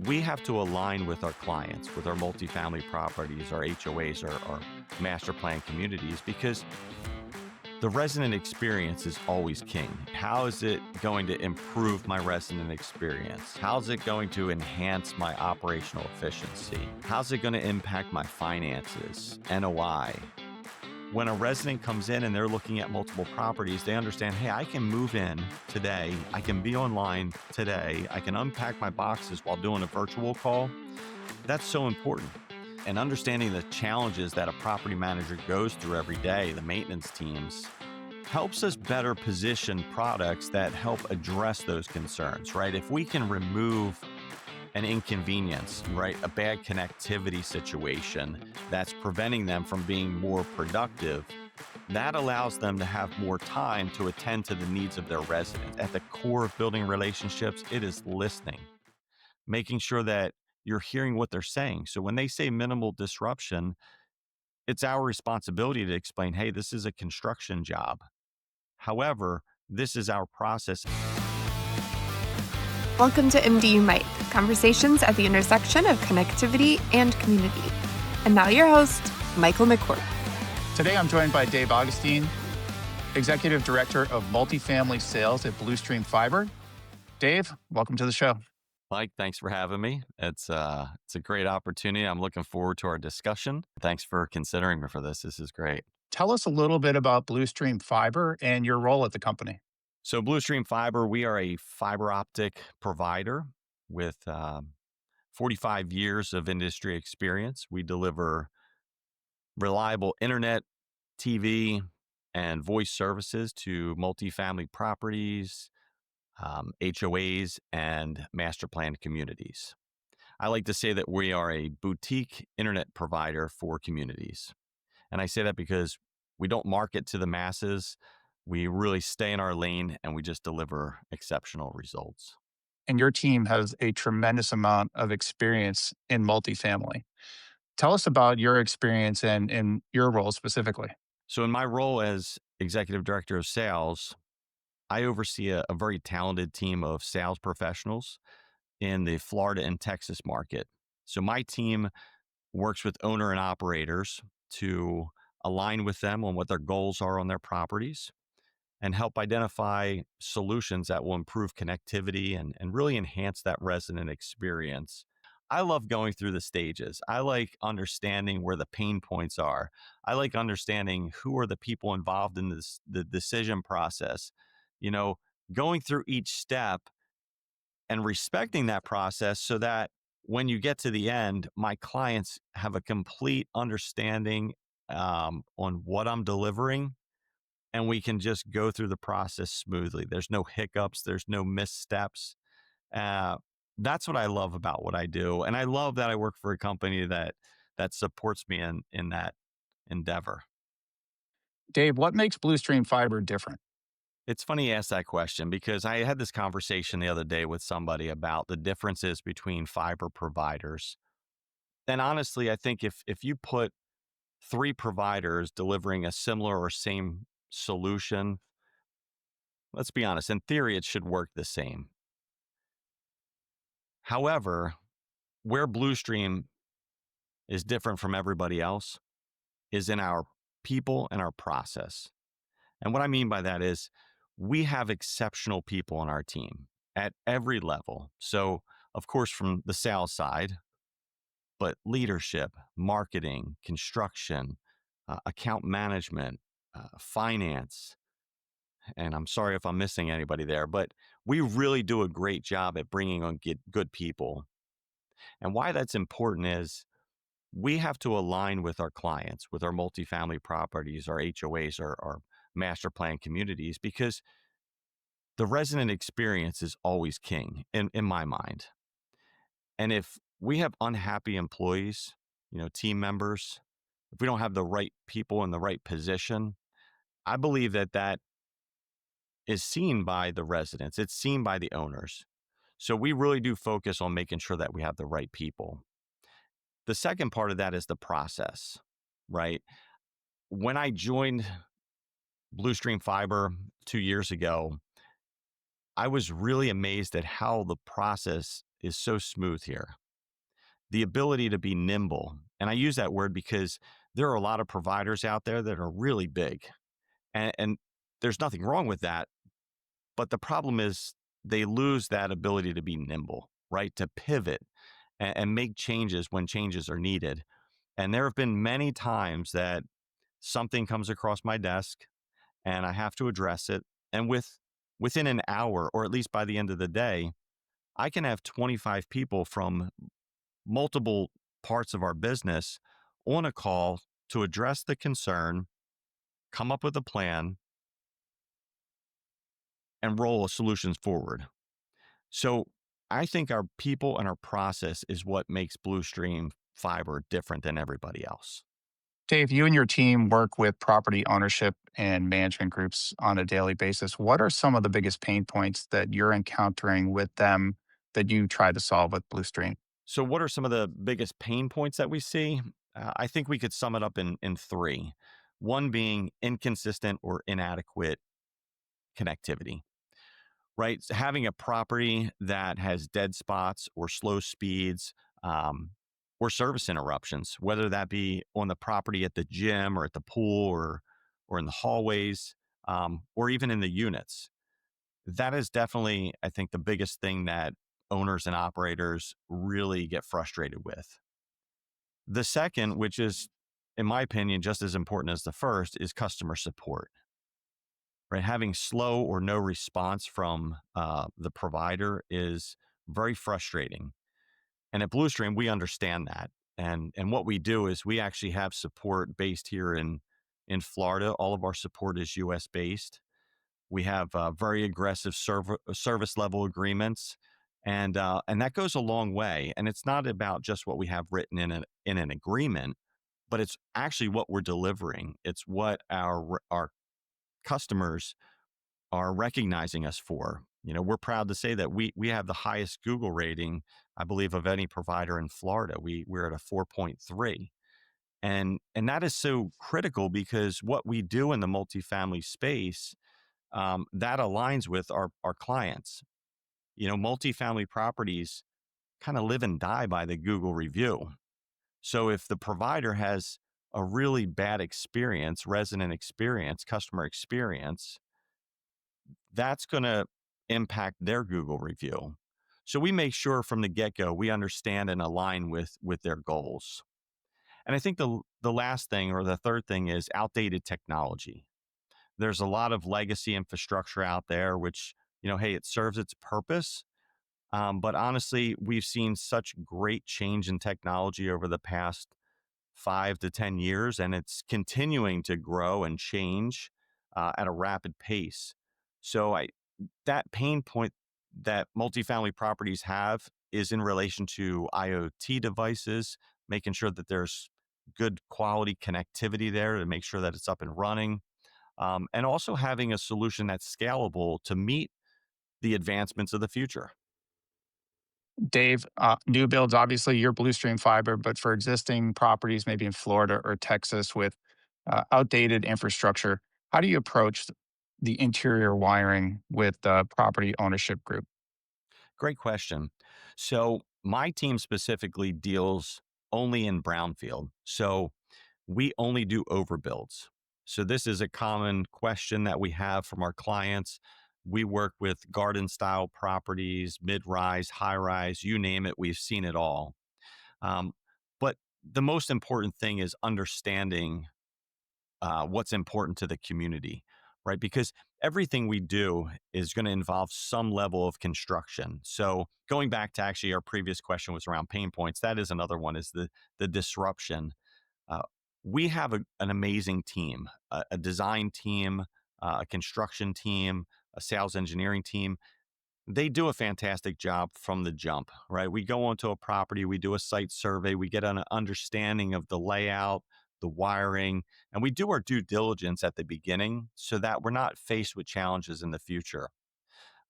we have to align with our clients, with our multifamily properties, our HOAs, our master plan communities, because the resident experience is always king. How is it going to improve my resident experience? How's it going to enhance my operational efficiency? How's it going to impact my finances, NOI? When a resident comes in and they're looking at multiple properties, they understand, hey, I can move in today. I can be online today. I can unpack my boxes while doing a virtual call. That's so important. And understanding the challenges that a property manager goes through every day, the maintenance teams, helps us better position products that help address those concerns, right? If we can remove an inconvenience, right? A bad connectivity situation that's preventing them from being more productive, that allows them to have more time to attend to the needs of their residents. At the core of building relationships, it is listening, making sure that you're hearing what they're saying. So when they say minimal disruption, it's our responsibility to explain, hey, this is a construction job. However, this is our process. Welcome to MDU-Mic, conversations at the intersection of connectivity and community. And now your host, Michael McCourt. Today I'm joined by Dave Augustine, Executive Director of Multifamily Sales at Bluestream Fiber. Dave, welcome to the show. Mike, thanks for having me. It's a great opportunity. I'm looking forward to our discussion. Thanks for considering me for this. This is great. Tell us a little bit about Bluestream Fiber and your role at the company. So Bluestream Fiber, we are a fiber optic provider with 45 years of industry experience. We deliver reliable internet, TV, and voice services to multifamily properties, HOAs, and master planned communities. I like to say that we are a boutique internet provider for communities. And I say that because we don't market to the masses. We really stay in our lane and we just deliver exceptional results. And your team has a tremendous amount of experience in multifamily. Tell us about your experience and your role specifically. So in my role as Executive Director of Sales, I oversee a very talented team of sales professionals in the Florida and Texas market. So my team works with owner and operators to align with them on what their goals are on their properties and help identify solutions that will improve connectivity and really enhance that resident experience. I love going through the stages. I like understanding where the pain points are. I like understanding who are the people involved in the decision process. You know, going through each step and respecting that process so that when you get to the end, my clients have a complete understanding on what I'm delivering, and we can just go through the process smoothly. There's no hiccups, there's no missteps. Uh, that's what I love about what I do, and I love that I work for a company that supports me in that endeavor. Dave, what makes Bluestream Fiber different? It's funny you ask that question because I had this conversation the other day with somebody about the differences between fiber providers. And honestly, I think if you put three providers delivering a similar or same solution, let's be honest, in theory, it should work the same. However, where Bluestream is different from everybody else is in our people and our process. And what I mean by that is we have exceptional people on our team at every level. So, of course, from the sales side, but leadership, marketing, construction, account management, finance. And I'm sorry if I'm missing anybody there, but we really do a great job at bringing on good people. And why that's important is we have to align with our clients, with our multifamily properties, our HOAs, our master plan communities, because the resident experience is always king in my mind. And if we have unhappy employees, team members, if we don't have the right people in the right position, I believe that is seen by the residents. It's seen by the owners. So we really do focus on making sure that we have the right people. The second part of that is the process, right? When I joined Bluestream Fiber 2 years ago, I was really amazed at how the process is so smooth here. The ability to be nimble. And I use that word because there are a lot of providers out there that are really big. And there's nothing wrong with that. But the problem is they lose that ability to be nimble, right? To pivot and make changes when changes are needed. And there have been many times that something comes across my desk and I have to address it. And within an hour, or at least by the end of the day, I can have 25 people from multiple parts of our business on a call to address the concern, come up with a plan, and roll solutions forward. So I think our people and our process is what makes Blue Stream Fiber different than everybody else. Dave, you and your team work with property ownership and management groups on a daily basis. What are some of the biggest pain points that you're encountering with them that you try to solve with Blue Stream? So, what are some of the biggest pain points that we see? I think we could sum it up in three. One being inconsistent or inadequate connectivity, right? So having a property that has dead spots or slow speeds, um, or service interruptions, whether that be on the property at the gym or at the pool or in the hallways, or even in the units. That is definitely, I think, the biggest thing that owners and operators really get frustrated with. The second, which is, in my opinion, just as important as the first, is customer support. Right, having slow or no response from the provider is very frustrating. And at Bluestream, we understand that. And what we do is we actually have support based here in Florida. All of our support is U.S. based. We have very aggressive service level agreements, and that goes a long way. And it's not about just what we have written in an agreement, but it's actually what we're delivering. It's what our customers are recognizing us for. You know, we're proud to say that we have the highest Google rating, I believe, of any provider in Florida. We're at a 4.3. And that is so critical because what we do in the multifamily space, that aligns with our clients. You know, multifamily properties kind of live and die by the Google review. So if the provider has a really bad experience, resident experience, customer experience, that's going to impact their Google review. So we make sure from the get-go we understand and align with their goals. And I think the last thing or the third thing is outdated technology. There's a lot of legacy infrastructure out there which, you know, hey, it serves its purpose. But honestly, we've seen such great change in technology over the past 5 to 10 years, and it's continuing to grow and change at a rapid pace. So that pain point that multifamily properties have is in relation to IoT devices, making sure that there's good quality connectivity there to make sure that it's up and running, and also having a solution that's scalable to meet the advancements of the future. Dave, new builds, obviously, you're Blue Stream Fiber, but for existing properties, maybe in Florida or Texas with outdated infrastructure, how do you approach the interior wiring with the property ownership group? Great question. So, my team specifically deals only in brownfield. So, we only do overbuilds. So, this is a common question that we have from our clients. We work with garden style properties, mid rise, high rise, you name it, we've seen it all. Um, but the most important thing is understanding what's important to the community, right? Because everything we do is going to involve some level of construction. So going back to actually our previous question was around pain points. That is another one is the disruption. Uh, we have an amazing team, a design team, a construction team, a sales engineering team. They do a fantastic job from the jump, right? We go onto a property, we do a site survey, we get an understanding of the layout, the wiring, and we do our due diligence at the beginning so that we're not faced with challenges in the future.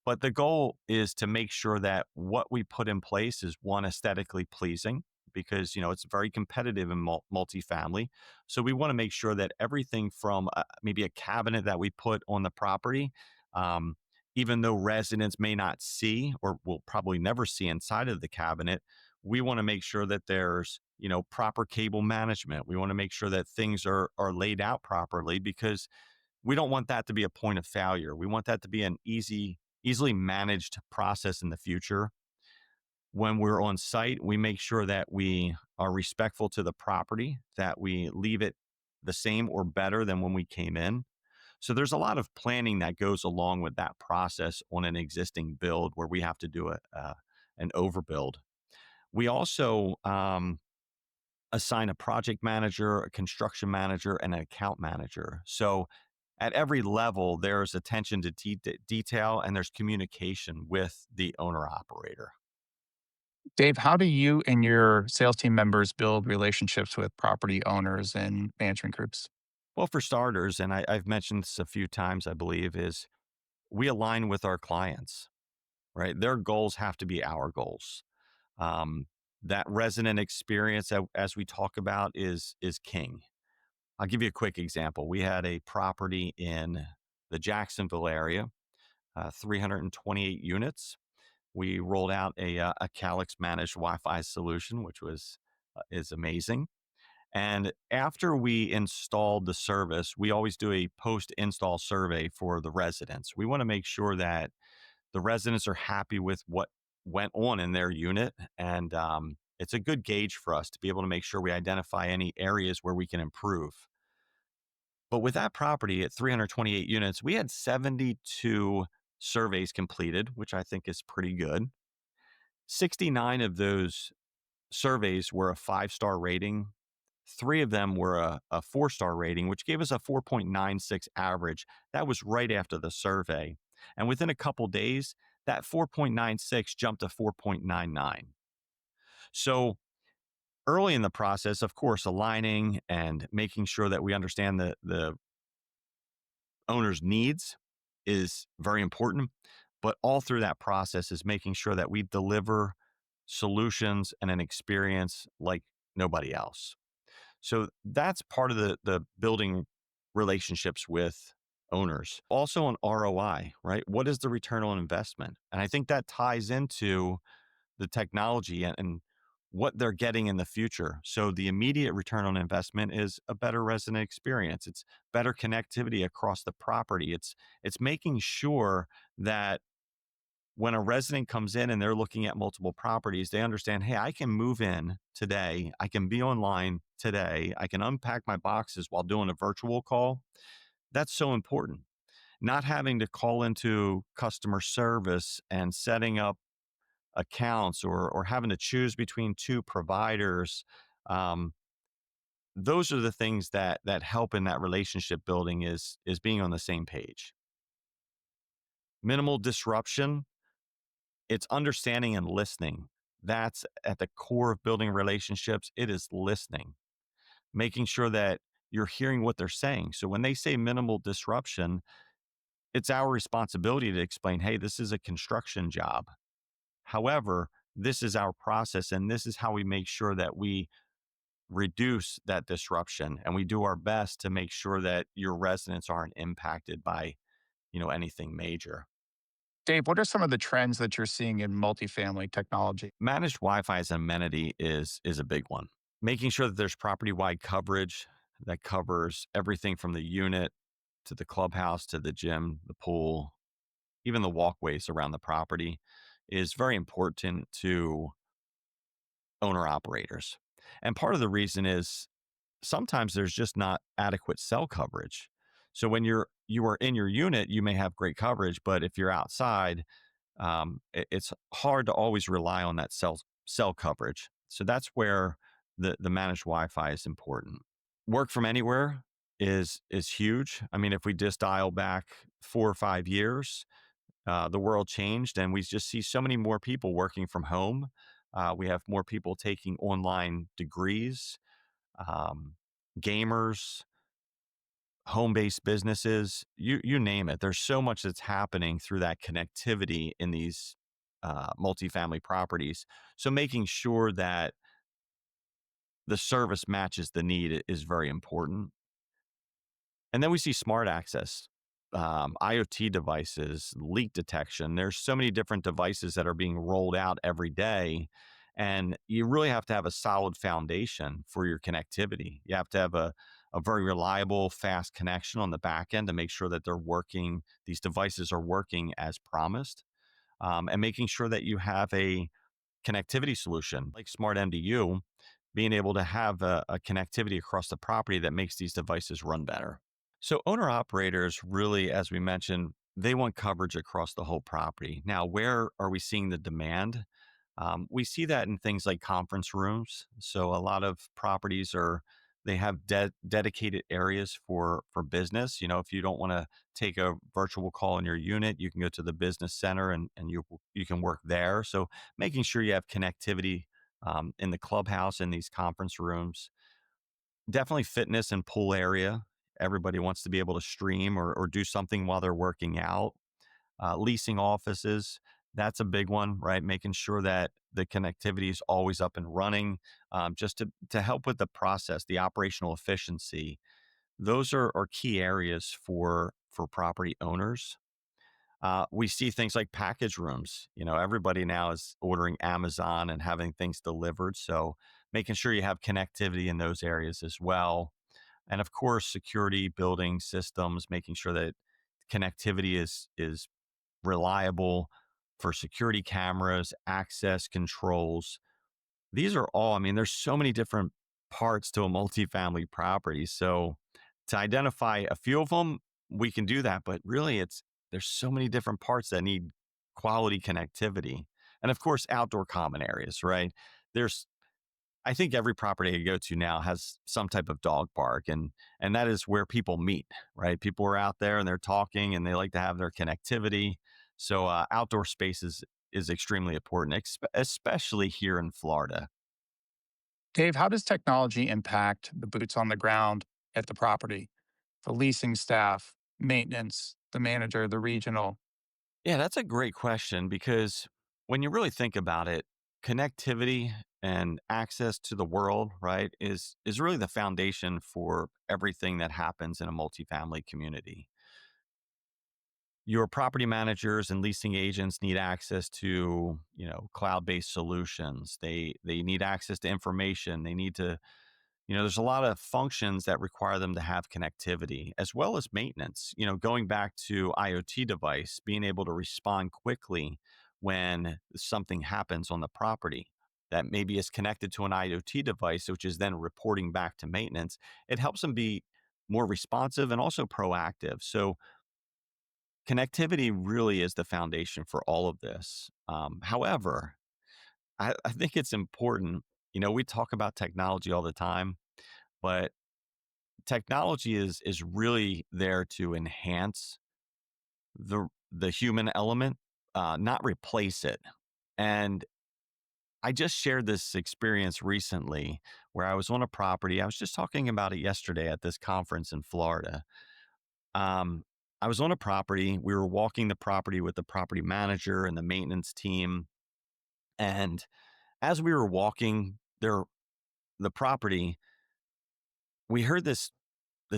But the goal is to make sure that what we put in place is one aesthetically pleasing because, you know, it's very competitive in multifamily. So we want to make sure that everything from maybe a cabinet that we put on the property, um, even though residents may not see or will probably never see inside of the cabinet, we want to make sure that there's, proper cable management. We want to make sure that things are laid out properly because we don't want that to be a point of failure. We want that to be an easily managed process in the future. When we're on site, we make sure that we are respectful to the property, that we leave it the same or better than when we came in. So there's a lot of planning that goes along with that process on an existing build where we have to do an overbuild. We also assign a project manager, a construction manager, and an account manager. So at every level, there's attention to detail and there's communication with the owner operator. Dave, how do you and your sales team members build relationships with property owners and management groups? Well, for starters, and I've mentioned this a few times, I believe, is we align with our clients, right? Their goals have to be our goals. Um, that resident experience, as we talk about, is king. I'll give you a quick example. We had a property in the Jacksonville area, 328 units. We rolled out a Calix managed Wi-Fi solution, which is amazing. And after we installed the service, we always do a post-install survey for the residents. We want to make sure that the residents are happy with what went on in their unit, and it's a good gauge for us to be able to make sure we identify any areas where we can improve. But with that property at 328 units, we had 72 surveys completed, which I think is pretty good. 69 of those surveys were a 5-star rating. 3 of them were a 4-star rating, which gave us a 4.96 average. That was right after the survey. And within a couple days, that 4.96 jumped to 4.99. So early in the process, of course, aligning and making sure that we understand the owner's needs is very important. But all through that process is making sure that we deliver solutions and an experience like nobody else. So that's part of the building relationships with owners. Also on ROI, right? What is the return on investment? And I think that ties into the technology and what they're getting in the future. So the immediate return on investment is a better resident experience. It's better connectivity across the property. It's making sure that when a resident comes in and they're looking at multiple properties, they understand, hey, I can move in today. I can be online today. I can unpack my boxes while doing a virtual call. That's so important. Not having to call into customer service and setting up accounts or having to choose between two providers. Um, those are the things that help in that relationship building is being on the same page. Minimal disruption. It's understanding and listening. That's at the core of building relationships. It is listening, making sure that you're hearing what they're saying. So when they say minimal disruption, it's our responsibility to explain, hey, this is a construction job. However, this is our process and this is how we make sure that we reduce that disruption and we do our best to make sure that your residents aren't impacted by, anything major. Dave, what are some of the trends that you're seeing in multifamily technology? Managed Wi-Fi as an amenity is a big one. Making sure that there's property-wide coverage that covers everything from the unit to the clubhouse to the gym, the pool, even the walkways around the property is very important to owner operators. And part of the reason is sometimes there's just not adequate cell coverage. So when you are in your unit, you may have great coverage, but if you're outside, it's hard to always rely on that cell coverage. So that's where the managed Wi-Fi is important. Work from anywhere is huge. I mean, if we just dial back 4 or 5 years, the world changed, and we just see so many more people working from home. We have more people taking online degrees, um, gamers, home-based businesses, you name it. There's so much that's happening through that connectivity in these multifamily properties. So making sure that the service matches the need is very important. And then we see smart access. IoT devices, leak detection. There's so many different devices that are being rolled out every day. And you really have to have a solid foundation for your connectivity. You have to have a very reliable, fast connection on the back end to make sure that they're working, these devices are working as promised, and making sure that you have a connectivity solution like Smart MDU, being able to have a connectivity across the property that makes these devices run better. So owner operators really, as we mentioned, they want coverage across the whole property. Now, where are we seeing the demand? We see that in things like conference rooms. So a lot of properties are they have dedicated areas for business. You know, if you don't want to take a virtual call in your unit, you can go to the business center and you can work there. So making sure you have connectivity in the clubhouse in these conference rooms. Definitely fitness and pool area. Everybody wants to be able to stream or do something while they're working out. Leasing offices, that's a big one, right? Making sure that the connectivity is always up and running, just to help with the process, the operational efficiency. Those are key areas for property owners. We see things like package rooms. You know, everybody now is ordering Amazon and having things delivered. So making sure you have connectivity in those areas as well. And of course, security, building systems, making sure that connectivity is reliable for security cameras, access controls. These are all, I mean, there's so many different parts to a multifamily property. So to identify a few of them, we can do that. But really, there's so many different parts that need quality connectivity. And of course, outdoor common areas, right? There's I think every property I go to now has some type of dog park, and that is where people meet, right? People are out there and they're talking and they like to have their connectivity. So outdoor spaces is extremely important, especially here in Florida. Dave, how does technology impact the boots on the ground at the property? The leasing staff, maintenance, the manager, the regional. Yeah, that's a great question because when you really think about it, connectivity and access to the world, right, is really the foundation for everything that happens in a multifamily community. Your property managers and leasing agents need access to, you know, cloud-based solutions. They need access to information. They need to, you know, there's a lot of functions that require them to have connectivity as well as maintenance. You know, going back to IoT device, being able to respond quickly when something happens on the property that maybe is connected to an IoT device, which is then reporting back to maintenance. It helps them be more responsive and also proactive. So connectivity really is the foundation for all of this. However, I think it's important. You know, we talk about technology all the time, but technology is really there to enhance the human element, not replace it. And I just shared this experience recently where I was on a property. I was just talking about it yesterday at this conference in Florida. Um, I was on a property. We were walking the property with the property manager and the maintenance team. And as we were walking the property, we heard this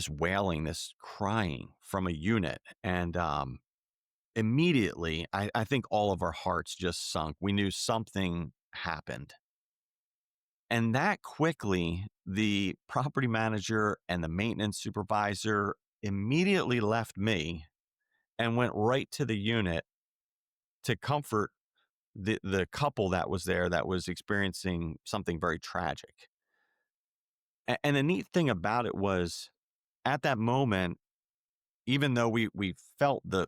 wailing, this crying from a unit. And immediately, I think all of our hearts just sunk. We knew something happened. And that quickly, the property manager and the maintenance supervisor immediately left me and went right to the unit to comfort the couple that was there that was experiencing something very tragic. And the neat thing about it was at that moment, even though we felt the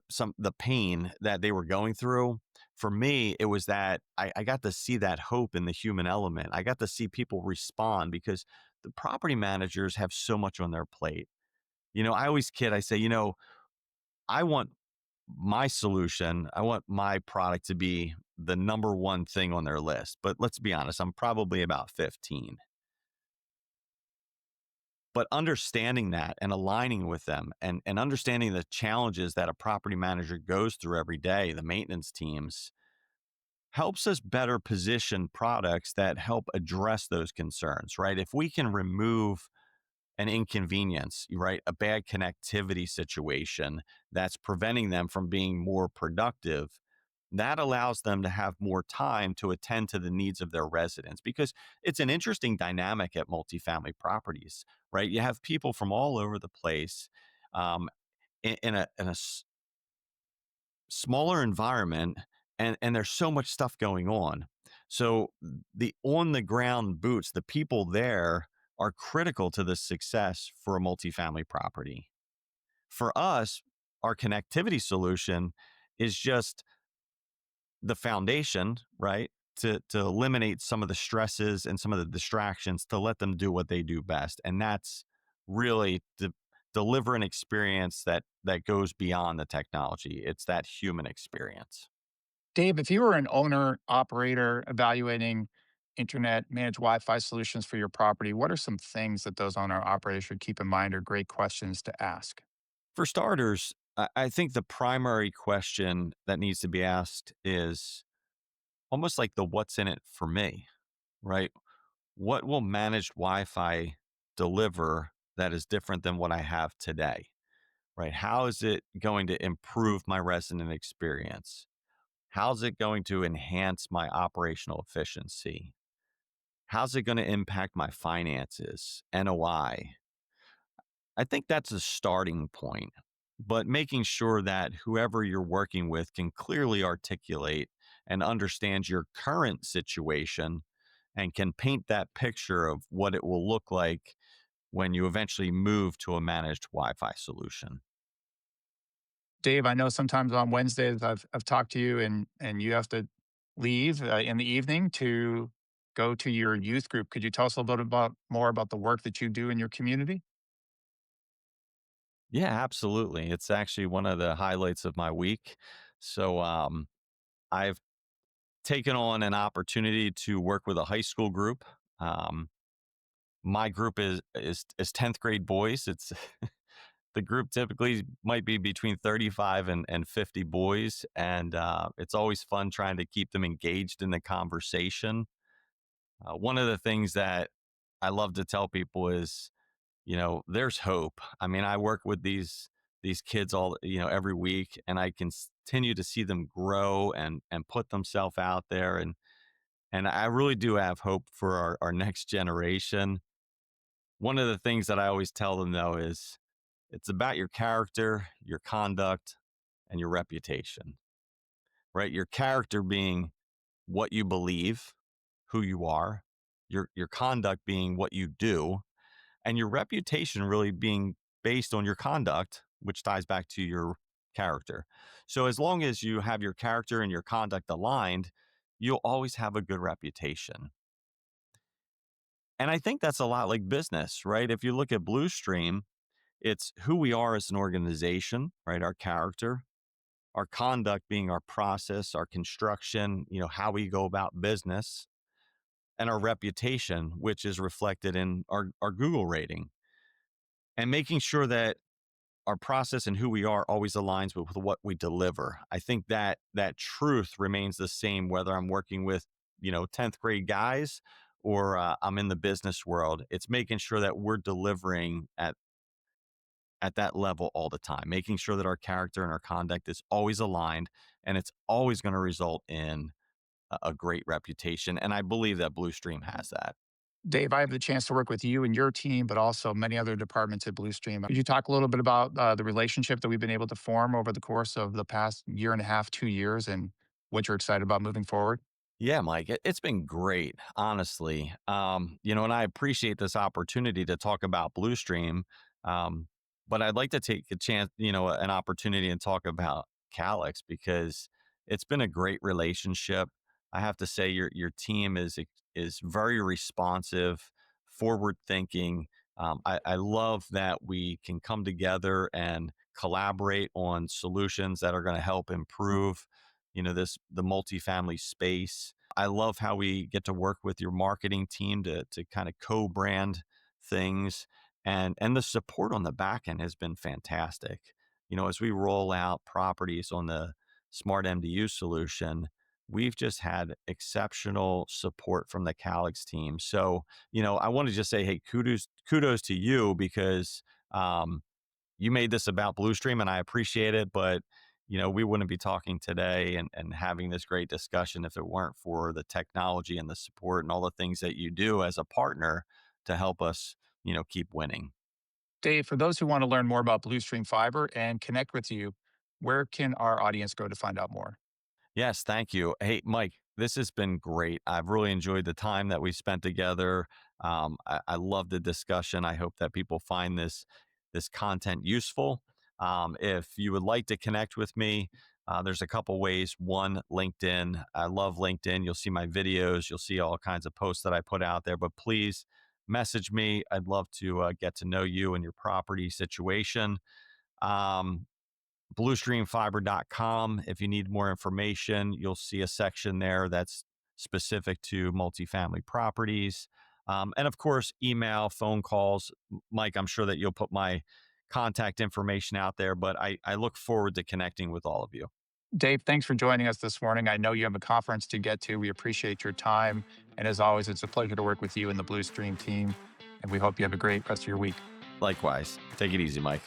pain that they were going through, for me, it was that I got to see that hope in the human element. I got to see people respond because the property managers have so much on their plate. You know, I always kid, I say, you know, I want my solution, I want my product to be the number one thing on their list. But let's be honest, I'm probably about 15. But understanding that and aligning with them and understanding the challenges that a property manager goes through every day, the maintenance teams, helps us better position products that help address those concerns, right? If we can remove an inconvenience, right? A bad connectivity situation that's preventing them from being more productive, that allows them to have more time to attend to the needs of their residents because it's an interesting dynamic at multifamily properties, right? You have people from all over the place um, in a smaller environment, and there's so much stuff going on. So the on the ground boots, the people there are critical to the success for a multifamily property. For us, our connectivity solution is just the foundation, right? To eliminate some of the stresses and some of the distractions to let them do what they do best. And that's really to deliver an experience that goes beyond the technology. It's that human experience. Dave, if you were an owner operator evaluating internet managed Wi-Fi solutions for your property, what are some things that those owner operators should keep in mind or great questions to ask? For starters, I think the primary question that needs to be asked is almost like the what's in it for me, right? What will managed Wi-Fi deliver that is different than what I have today, right? How is it going to improve my resident experience? How's it going to enhance my operational efficiency? How's it going to impact my finances, NOI? I think that's a starting point, but making sure that whoever you're working with can clearly articulate and understand your current situation and can paint that picture of what it will look like when you eventually move to a managed Wi-Fi solution. Dave, I know sometimes on Wednesdays I've talked to you and you have to leave in the evening to go to your youth group. Could you tell us a little bit about more about the work that you do in your community? Yeah, absolutely. It's actually one of the highlights of my week. So I've taken on an opportunity to work with a high school group. Um, my group is 10th grade boys. It's the group typically might be between 35 and 50 boys. And it's always fun trying to keep them engaged in the conversation. One of the things that I love to tell people is, there's hope. I mean, I work with these kids every week, and I can continue to see them grow and put themselves out there. And I really do have hope for our next generation. One of the things that I always tell them, though, is it's about your character, your conduct, and your reputation, right? Your character being what you believe, who you are, your conduct being what you do, and your reputation really being based on your conduct, which ties back to your character. So as long as you have your character and your conduct aligned, you'll always have a good reputation. And I think that's a lot like business, right? If you look at Blue Stream, it's who we are as an organization, right? Our character, our conduct being our process, our construction, how we go about business, and our reputation, which is reflected in our Google rating. And making sure that our process and who we are always aligns with what we deliver. I think that truth remains the same whether I'm working with 10th grade guys or I'm in the business world. It's making sure that we're delivering at that level all the time, making sure that our character and our conduct is always aligned, and it's always going to result in a great reputation. And I believe that Blue Stream has that. Dave, I have the chance to work with you and your team, but also many other departments at Blue Stream. Could you talk a little bit about the relationship that we've been able to form over the course of the past year and a half, 2 years, and what you're excited about moving forward? Yeah, Mike, it's been great, honestly. And I appreciate this opportunity to talk about Blue Stream. Um, but I'd like to take a chance, an opportunity and talk about Calix because it's been a great relationship. I have to say your team is very responsive, forward thinking. I love that we can come together and collaborate on solutions that are going to help improve the multifamily space. I love how we get to work with your marketing team to kind of co-brand things, and the support on the back end has been fantastic. As we roll out properties on the smart MDU solution, we've just had exceptional support from the Calix team. So, I want to just say, hey, kudos to you because um, you made this about Bluestream and I appreciate it. But, we wouldn't be talking today and having this great discussion if it weren't for the technology and the support and all the things that you do as a partner to help us, keep winning. Dave, for those who want to learn more about Bluestream Fiber and connect with you, where can our audience go to find out more? Yes, thank you. Hey, Mike, this has been great. I've really enjoyed the time that we spent together. I love the discussion. I hope that people find this content useful. If you would like to connect with me, there's a couple ways. One, LinkedIn. I love LinkedIn. You'll see my videos. You'll see all kinds of posts that I put out there. But please message me. I'd love to get to know you and your property situation. Um, bluestreamfiber.com. If you need more information, you'll see a section there that's specific to multifamily properties. And of course, email, phone calls. Mike, I'm sure that you'll put my contact information out there, but I look forward to connecting with all of you. Dave, thanks for joining us this morning. I know you have a conference to get to. We appreciate your time. And as always, it's a pleasure to work with you and the Bluestream team. And we hope you have a great rest of your week. Likewise. Take it easy, Mike.